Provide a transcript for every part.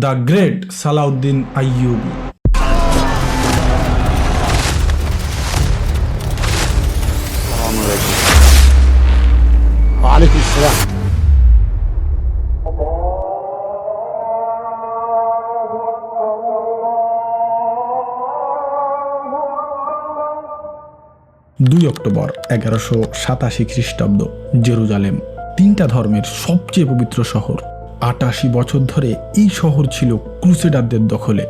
The great Salauddin Ayubi. ওয়ালাইকুম আসসালাম। October 1187 খ্রিস্টাব্দ, জেরুজালেম, তিনটা ধর্মের সবচেয়ে পবিত্র শহর। ৮৮ বছর ধরে এই শহর ছিল ক্রুসেডারদের দখলে।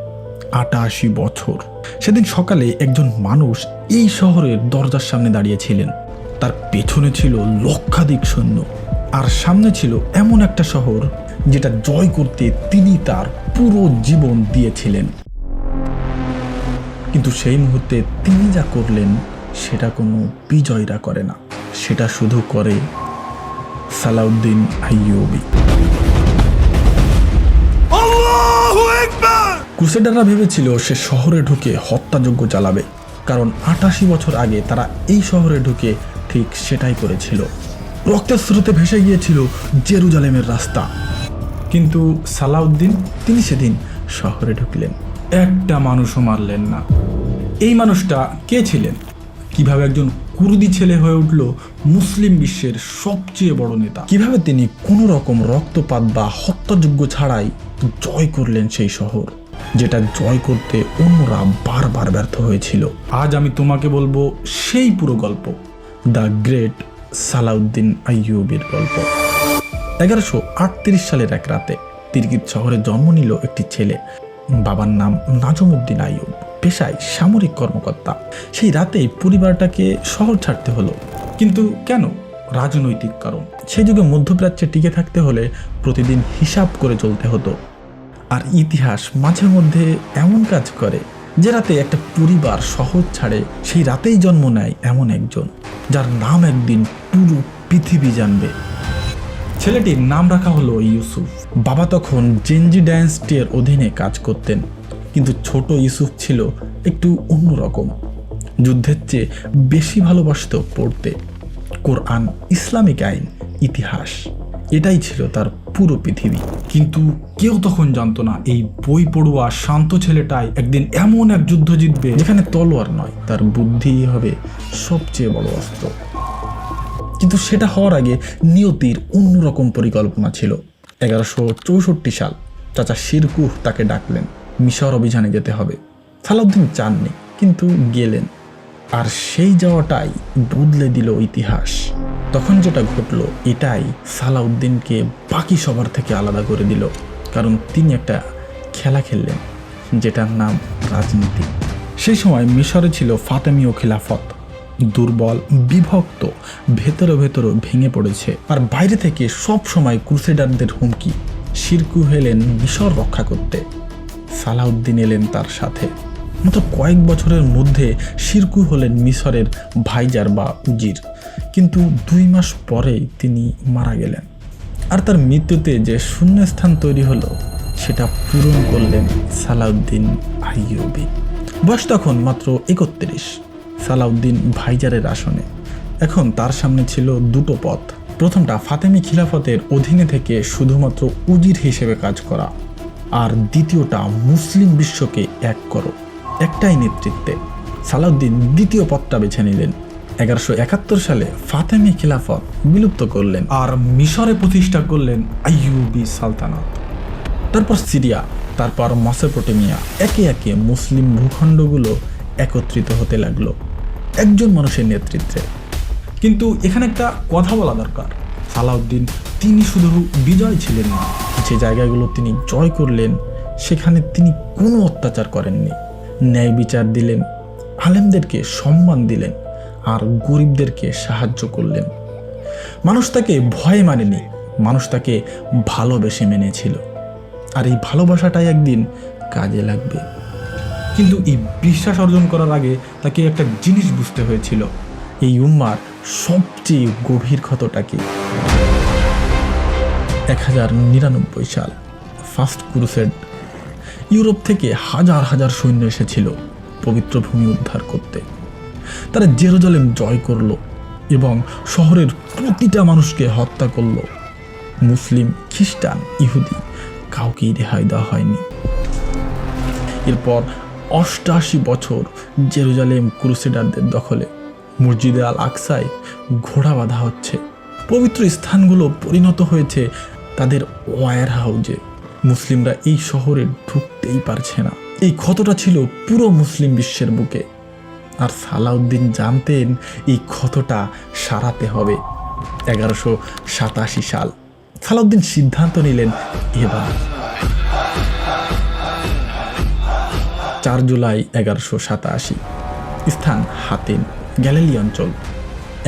৮৮ বছর। সেদিন সকালে একজন মানুষ এই শহরের দরজার সামনে দাঁড়িয়েছিলেন। তার পেছনে ছিল লক্ষাধিক সৈন্য, আর সামনে ছিল এমন একটা শহর যেটা জয় করতে তিনি তার পুরো জীবন দিয়েছিলেন। কিন্তু সেই মুহূর্তে তিনি যা করলেন সেটা কোনো বিজয়ীরা করে না, সেটা শুধু করে সালাউদ্দিন আইয়ুবী। ক্রুসেডাররা ভেবেছিল সে শহরে ঢুকে হত্যাযজ্ঞ চালাবে, কারণ ৮৮ বছর আগে তারা এই শহরে ঢুকে ঠিক সেটাই করেছিল। রক্তের স্রোতে ভেসে গিয়েছিল জেরুজালেমের রাস্তা। কিন্তু সালাউদ্দিন তিনি সেদিন শহরে ঢুকলেন, একটা মানুষও মারলেন না। এই মানুষটা কে ছিলেন? কিভাবে একজন কুর্দি ছেলে হয়ে উঠল মুসলিম বিশ্বের সবচেয়ে বড় নেতা? কিভাবে তিনি কোনো রকম রক্তপাত বা হত্যাযজ্ঞ ছাড়াই জয় করলেন সেই শহর, যেটা জয় করতে অন্যরা বারবার ব্যর্থ হয়েছিল? আজ আমি তোমাকে বলবো সেই পুরো গল্প, দ্য গ্রেট সালাউদ্দিন আইয়ুবীর গল্প। 1138 সালের এক রাতে তিরকিত শহরে জন্ম নিল একটি ছেলে। বাবার নাম নাজমউদ্দিন আইয়ুব, পেশায় সামরিক কর্মকর্তা। সেই রাতেই পরিবারটাকে শহর ছাড়তে হলো। কিন্তু কেন? রাজনৈতিক কারণ। সেই যুগে মধ্যপ্রাচ্যে টিকে থাকতে হলে প্রতিদিন হিসাব করে চলতে হতো। আর ইতিহাস মাঝে মধ্যে এমন কাজ করে যে রাতে একটা পরিবার শহর ছাড়ে, সেই রাতেই জন্ম নেয় এমন একজন যার নাম একদিন পুরো পৃথিবী জানবে। ছেলেটির নাম রাখা হলো ইউসুফ। বাবা তখন জেনজি ডাইনেস্টির অধীনে কাজ করতেন, কিন্তু ছোট ইউসুফ ছিল একটু অন্যরকম। যুদ্ধের চেয়ে বেশি ভালোবাসত পড়তে, কোরআন, ইসলামিক আইন, ইতিহাস, এটাই ছিল তার পুরো পৃথিবী। কিন্তু কেউ তখন জানতো না এই বই পড়ুয়া শান্ত ছেলেটাই একদিন এমন এক যুদ্ধ জিতবে যেখানে তলোয়ার নয়, তার বুদ্ধি হবে সবচেয়ে বড় অস্ত্র। কিন্তু সেটা হওয়ার আগে নিয়তির অন্যরকম পরিকল্পনা ছিল। 1164 সাল চাচা শিরকুহ তাকে ডাকলেন, মিশর অভিযানে যেতে হবে। সালাউদ্দিন চাননি, কিন্তু গেলেন। আর সেই যাওয়াটাই বদলে দিল ইতিহাস। তখন যেটা ঘটলো এটাই সালাউদ্দিনকে বাকি সবার থেকে আলাদা করে দিল, কারণ তিনি একটা খেলা খেললেন যেটার নাম রাজনীতি। সেই সময় মিশরে ছিল ফাতেমীয় খিলাফত, দুর্বল, বিভক্ত, ভেতরে ভেতরে ভেঙে পড়েছে। আর বাইরে থেকে সব সময় ক্রুসেডারদের হুমকি। শিরকুহ এলেন মিশর রক্ষা করতে, সালাউদ্দিন এলেন তার সাথে। মাত্র কয়েক বছরের মধ্যে শিরকুহ হলেন মিশরের ভাইজার বা উজির। কিন্তু 2 মাস পরেই তিনি মারা গেলেন। আর তার মৃত্যুতে যে শূন্যস্থান তৈরি হলো সেটা পূরণ করলেন সালাউদ্দিন আইয়ুবী। বয়স তখন মাত্র 31। সালাউদ্দিন ভাইজারের আসনে। এখন তার সামনে ছিল দুটো পথ। প্রথমটা ফাতেমি খিলাফতের অধীনে থেকে শুধুমাত্র উজির হিসেবে কাজ করা, আর দ্বিতীয়টা মুসলিম বিশ্বকে এক করো, একটাই নেতৃত্বে। সালাউদ্দিন দ্বিতীয় পথটা বেছে নিলেন। 1171 সালে ফাতেমি খিলাফত বিলুপ্ত করলেন আর মিশরে প্রতিষ্ঠা করলেন আইয়ুবী সালতানাত। তারপর সিরিয়া, তারপর মেসোপটেমিয়া, একে একে মুসলিম ভূখণ্ডগুলো একত্রিত হতে লাগলো একজন মানুষের নেতৃত্বে। কিন্তু এখানে একটা কথা বলা দরকার, সালাউদ্দিন তিনি শুধু বিজয় ছিলেন না, যে জায়গাগুলো তিনি জয় করলেন সেখানে তিনি কোনো অত্যাচার করেননি। ন্যায় বিচার দিলেন, আলেমদেরকে সম্মান দিলেন, আর গরিবদেরকে সাহায্য করলেন। মানুষ তাকে ভয়ে মানেনি, মানুষ তাকে ভালোবেসে মেনেছিল। আর এই ভালোবাসাটাই একদিন কাজে লাগবে। কিন্তু এই বিশ্বাস অর্জন করার আগে তাকে একটা জিনিস বুঝতে হয়েছিল, এই উম্মার সবচেয়ে গভীর ক্ষতটা কি। 1099 সাল, ফার্স্ট ক্রুসেড। ইউরোপ থেকে হাজার হাজার সৈন্য এসেছিল পবিত্র ভূমি উদ্ধার করতে। তারা জেরুজালেম জয় করলো এবং শহরের প্রতিটা মানুষকে হত্যা করলো। মুসলিম, খ্রিস্টান, ইহুদি কাউকেই রেহাই দেওয়া হয়নি। এরপর 88 বছর জেরুজালেম ক্রুসেডারদের দখলে। মসজিদে আল আকসায় ঘোড়া বাঁধা হচ্ছে। পবিত্র স্থানগুলো পরিণত হয়েছে তাদের ওয়্যার হাউজে। মুসলিমরা এই শহরে ঢুকতেই পারছে না। এই ক্ষতটা ছিল পুরো মুসলিম বিশ্বের বুকে। আর সালাউদ্দিন জানতেন এই ক্ষতটা সারাতে হবে। 1187 সাল সালাউদ্দিন সিদ্ধান্ত নিলেন, এবার 4 জুলাই 1187, স্থান হাতেন, গ্যালিলি অঞ্চল।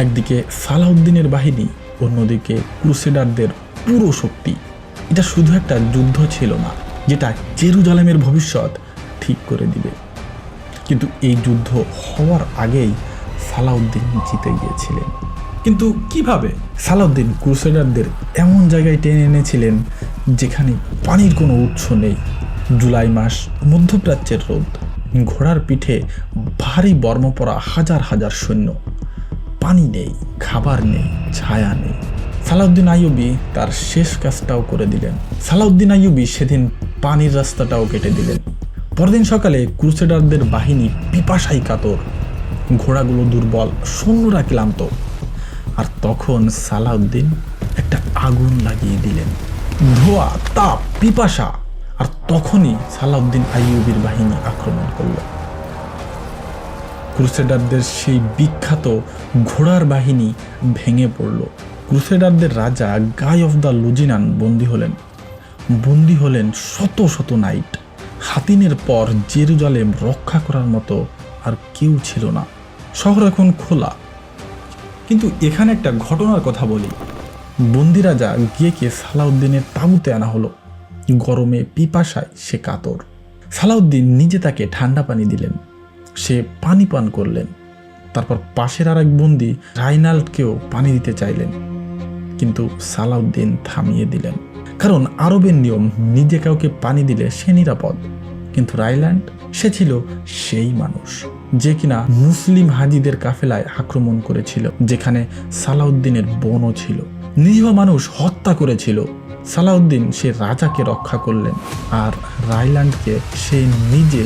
একদিকে সালাউদ্দিনের বাহিনী, অন্যদিকে ক্রুসেডারদের পুরো শক্তি। এটা শুধু একটা যুদ্ধ ছিল না, যেটা জেরুজালেমের ভবিষ্যৎ ঠিক করে দিবে। কিন্তু এই যুদ্ধ হওয়ার আগেই সালাউদ্দিন জিতে গিয়েছিলেন। কিন্তু কিভাবে? সালাউদ্দিন ক্রুসেডারদের এমন জায়গায় টেনে এনেছিলেন যেখানে পানির কোনো উৎস নেই। জুলাই মাস, মধ্যপ্রাচ্যের রোদ, ঘোড়ার পিঠে ভারী বর্ম পরা হাজার হাজার সৈন্য। পানি নেই, খাবার নেই, ছায়া নেই। সালাউদ্দিন আইয়ুবী তার শেষ কাজটাও করে দিলেন। সালাউদ্দিন আইয়ুবী সেদিন পানির রাস্তাটাও কেটে দিলেন। পরদিন সকালে ক্রুসেডারদের বাহিনী পিপাসায় কাতর, ঘোড়াগুলো দুর্বল, সৈন্যরা ক্লান্ত। আর তখন সালাউদ্দিন একটা আগুন লাগিয়ে দিলেন। ধোঁয়া, তাপ, পিপাসা। আর তখনই সালাউদ্দিন আইয়ুবীর বাহিনী আক্রমণ করল। ক্রুসেডারদের সেই বিখ্যাত ঘোড়ার বাহিনী ভেঙে পড়ল। ক্রুসেডারদের রাজা গাই অফ দ্য লুজিনান বন্দী হলেন শত শত নাইট। হাতিনের পর জেরুজালেম রক্ষা করার মতো আর কেউ ছিল না। শহর এখন খোলা। কিন্তু এখানে একটা ঘটনার কথা বলি। বন্দি রাজা গিয়েকে সালাউদ্দিনের তাঁবুতে আনা হলো। গরমে পিপাসায় সে কাতর। সালাউদ্দিন নিজে তাকে ঠান্ডা পানি দিলেন। সে পানি পান করলেন। তারপর পাশের আর এক বন্দি রাইনাল্ডকেও পানি দিতে চাইলেন, কিন্তু সালাউদ্দিন থামিয়ে দিলেন। কারণ আরবের নিয়ম, নিজে কাউকে পানি দিলে সে নিরাপদ। কিন্তু রাইল্যান্ড, সে ছিল সেই মানুষ যে কিনা মুসলিম হাজিদের কাফেলায় আক্রমণ করেছিল, যেখানে সালাউদ্দিনের বোনও ছিল। নিরীহ মানুষ হত্যা করেছিল। সালাউদ্দিন সে রাজাকে রক্ষা করলেন, আর রাইল্যান্ডকে সে নিজে।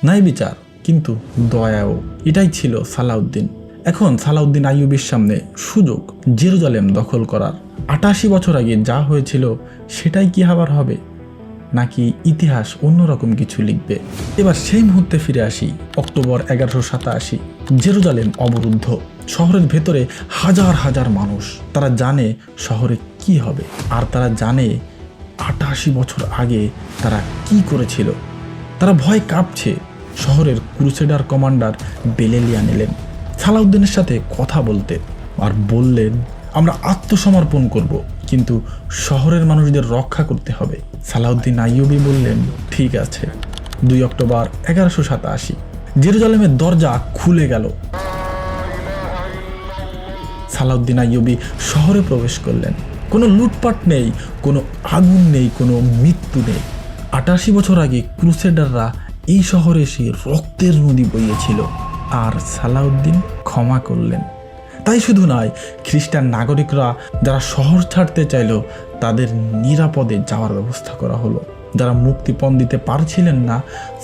নাই বিচার, কিন্তু দয়াও। এটাই ছিল সালাউদ্দিন। এখন সালাউদ্দিন আইয়ুবীর সামনে সুযোগ জেরুজালেম দখল করার। 88 বছর আগে যা হয়েছিল সেটাই কি আবার হবে, নাকি ইতিহাস অন্যরকম কিছু লিখবে? এবার সেই মুহূর্তে ফিরে আসি। অক্টোবর 1187, জেরুজালেম অবরুদ্ধ। শহরের ভেতরে হাজার হাজার মানুষ। তারা জানে শহরে কি হবে, আর তারা জানে 88 বছর আগে তারা কি করেছিল। তারা ভয় কাঁপছে। শহরের ক্রুসেডার কমান্ডার বেলেলিয়ান এলেন সালাউদ্দিনের সাথে কথা বলতে, আর বললেন, আমরা আত্মসমর্পণ করব, কিন্তু শহরের মানুষদের রক্ষা করতে হবে। সালাউদ্দিন আইয়ুবী বললেন, ঠিক আছে। 2 অক্টোবর 1187, জেরুজালেমের দরজা খুলে গেল। সালাউদ্দিন আইয়ুবী শহরে প্রবেশ করলেন। কোনো লুটপাট নেই, কোনো আগুন নেই, কোনো মৃত্যু নেই। 88 বছর আগে ক্রুসেডাররা এই শহরে এসে রক্তের নদী বইয়েছিল, আর সালাউদ্দিন ক্ষমা করলেন। তাই শুধু নয়, খ্রিস্টান নাগরিকরা যারা শহর ছাড়তে চাইল তাদের নিরাপদে যাওয়ার ব্যবস্থা করা হলো। যারা মুক্তিপণ দিতে পারছিলেন না,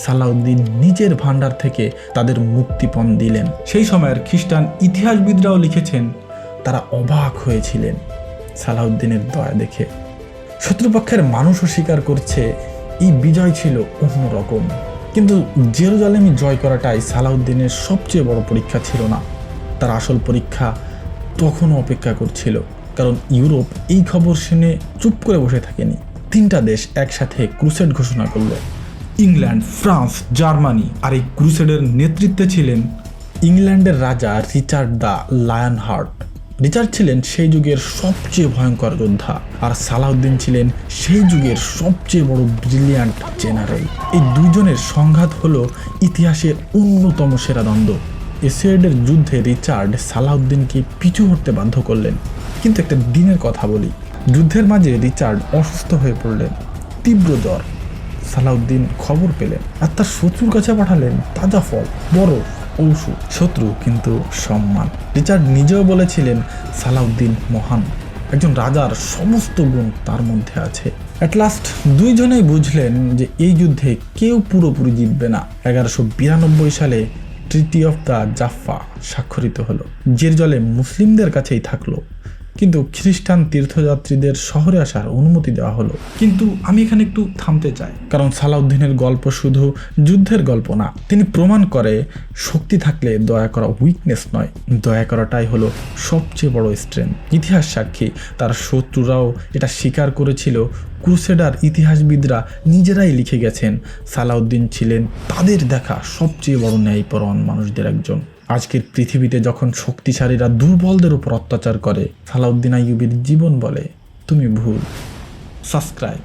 সালাউদ্দিন নিজের ভান্ডার থেকে তাদের মুক্তিপণ দিলেন। সেই সময়ের খ্রিস্টান ইতিহাসবিদরাও লিখেছেন তারা অবাক হয়েছিলেন সালাউদ্দিনের দয়া দেখে। শত্রুপক্ষের মানুষও স্বীকার করছে এই বিজয় ছিল অন্যরকম। কিন্তু জেরুজালেমে জয় করাটাই সালাউদ্দিনের সবচেয়ে বড় পরীক্ষা ছিল না। তার আসল পরীক্ষা তখনও অপেক্ষা করছিল, কারণ ইউরোপ এই খবর শুনে চুপ করে বসে থাকেনি। 3টা দেশ একসাথে ক্রুসেড ঘোষণা করল, ইংল্যান্ড, ফ্রান্স, জার্মানি। আর এই ক্রুসেডের নেতৃত্বে ছিলেন ইংল্যান্ডের রাজা Richard the lion heart. Richard ছিলেন সেই যুগের সবচেয়ে ভয়ঙ্কর যোদ্ধা, আর সালাউদ্দিন ছিলেন সেই যুগের সবচেয়ে বড় ব্রিলিয়ান্ট জেনারেল। এই দুজনের সংঘাত হলো ইতিহাসের অন্যতম সেরা দ্বন্দ্ব। এসিয়েডের যুদ্ধে রিচার্ড সালাউদ্দিনকে পিছু হটতে বাধ্য করলেন। কিন্তু একটা দিনের কথা বলি, যুদ্ধের মাঝে রিচার্ড অসুস্থ হয়ে পড়লেন, তীব্র জ্বর। সালাউদ্দিন খবর পেলেন আর তার শত্রুর কাছে পাঠালেন তাজা ফল, বরফ, ঔষধ। শত্রু কিন্তু সম্মান। রিচার্ড নিজেও বলেছিলেন সালাউদ্দিন মহান, একজন রাজার সমস্ত গুণ তার মধ্যে আছে। অ্যাট লাস্ট দুইজনেই বুঝলেন যে এই যুদ্ধে কেউ পুরোপুরি জিতবে না। 1192 সালে ট্রিটি অফ দ্য জাফা স্বাক্ষরিত হলো। জেরুজালেম মুসলিমদের কাছেই থাকলো, কিন্তু খ্রিস্টান তীর্থযাত্রীদের শহরে আসার অনুমতি দেওয়া হলো। কিন্তু আমি এখানে একটু থামতে চাই, কারণ সালাউদ্দিনের গল্প শুধু যুদ্ধের গল্প না। তিনি প্রমাণ করে শক্তি থাকলে দয়া করা উইকনেস নয়, দয়া করাটাই হলো সবচেয়ে বড় স্ট্রেংথ। ইতিহাস সাক্ষী, তার শত্রুরাও এটা স্বীকার করেছিল। ক্রুসেডার ইতিহাসবিদরা নিজেরাই লিখে গেছেন সালাউদ্দিন ছিলেন তাদের দেখা সবচেয়ে বড় ন্যায়পরায়ণ মানুষদের একজন। আজকের পৃথিবীতে যখন শক্তিশালীরা দুর্বলদের উপর অত্যাচার করে, সালাউদ্দিন আইয়ুবের জীবন বলে তুমি ভুল। সাবস্ক্রাইব।